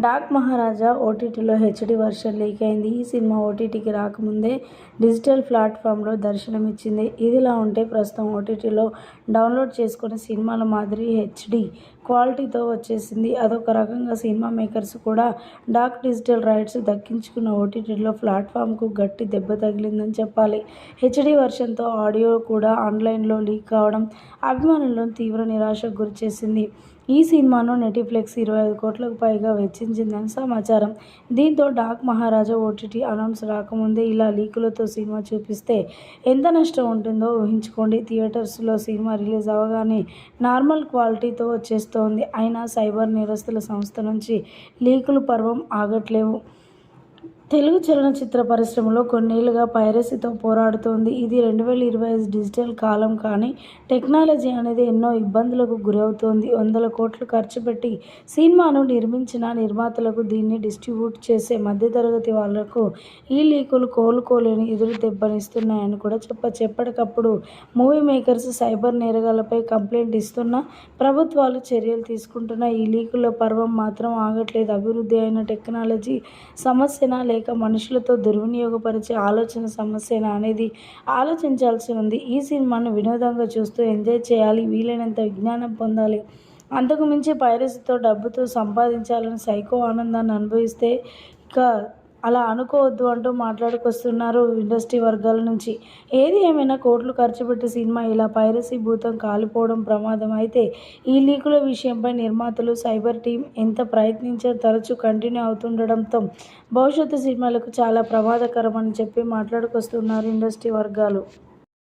Dock మహారాజా ఓటీటీలో HD version leak అయింది. ఈ సినిమా ఓటీటీకి రాకముందే డిజిటల్ ప్లాట్ఫామ్లో దర్శనమిచ్చింది. ఇదిలా ఉంటే ప్రస్తుతం ఓటీటీలో డౌన్లోడ్ చేసుకునే సినిమాల మాదిరి హెచ్డీ క్వాలిటీతో వచ్చేసింది. అదొక రకంగా సినిమా మేకర్స్ కూడా డాక్ డిజిటల్ రైట్స్ దక్కించుకున్న ఓటీటీలో ప్లాట్ఫామ్కు గట్టి దెబ్బ తగిలిందని చెప్పాలి. హెచ్డీ వర్షన్తో ఆడియో కూడా ఆన్లైన్లో లీక్ కావడం అభిమానులను తీవ్ర నిరాశకు గురిచేసింది. ఈ సినిమాను నెటిఫ్లిక్స్ 25 కోట్లకు పైగా వెచ్చించిందని సమాచారం. దీంతో డాక్ మహారాజా ఓటీటీ అనౌన్స్ రాకముందే ఇలా లీకులతో సినిమా చూపిస్తే ఎంత నష్టం ఉంటుందో ఊహించుకోండి. థియేటర్స్లో సినిమా రిలీజ్ అవగానే నార్మల్ క్వాలిటీతో వచ్చేస్తోంది. అయినా సైబర్ నేరస్తుల సంస్థ నుంచి లీకుల పర్వం ఆగట్లేవు. తెలుగు చలనచిత్ర పరిశ్రమలో కొన్నేళ్లుగా పైరసీతో పోరాడుతోంది. ఇది 2025 డిజిటల్ కాలం. కానీ టెక్నాలజీ అనేది ఎన్నో ఇబ్బందులకు గురవుతోంది. వందల కోట్లు ఖర్చు పెట్టి సినిమాను నిర్మించిన నిర్మాతలకు, దీన్ని డిస్ట్రిబ్యూట్ చేసే మధ్యతరగతి వాళ్లకు ఈ లీకులు కోలుకోలేని ఎదురు దెబ్బనిస్తున్నాయని కూడా చెప్పొచ్చు. ఎప్పటికప్పుడు మూవీ మేకర్స్ సైబర్ నేరగాళ్లపై కంప్లైంట్ ఇస్తున్నా, ప్రభుత్వాలు చర్యలు తీసుకుంటున్నా ఈ లీకుల పర్వం మాత్రం ఆగట్లేదు. అభివృద్ధి అయిన టెక్నాలజీ సమస్యనా లేక మనుషులతో దుర్వినియోగపరిచే ఆలోచన సమస్యనా అనేది ఆలోచించాల్సి ఉంది. ఈ సినిమాను వినోదంగా చూస్తూ ఎంజాయ్ చేయాలి, వీలైనంత విజ్ఞానం పొందాలి. అంతకు మించి పైరసీతో డబ్బుతో సంపాదించాలని సైకో ఆనందాన్ని అనుభవిస్తే ఇక అలా అనుకోవద్దు అంటూ మాట్లాడుకొస్తున్నారు ఇండస్ట్రీ వర్గాల నుంచి. ఏది ఏమైనా కోట్లు ఖర్చు పెట్టి సినిమా ఇలా పైరసీ భూతం కాలిపోవడం ప్రమాదం. అయితే ఈ లీకుల విషయంపై నిర్మాతలు, సైబర్ టీం ఎంత ప్రయత్నించినా తరచూ కంటిన్యూ అవుతుండడంతో భవిష్యత్తు సినిమాలకు చాలా ప్రమాదకరమని చెప్పి మాట్లాడుకొస్తున్నారు ఇండస్ట్రీ వర్గాలు.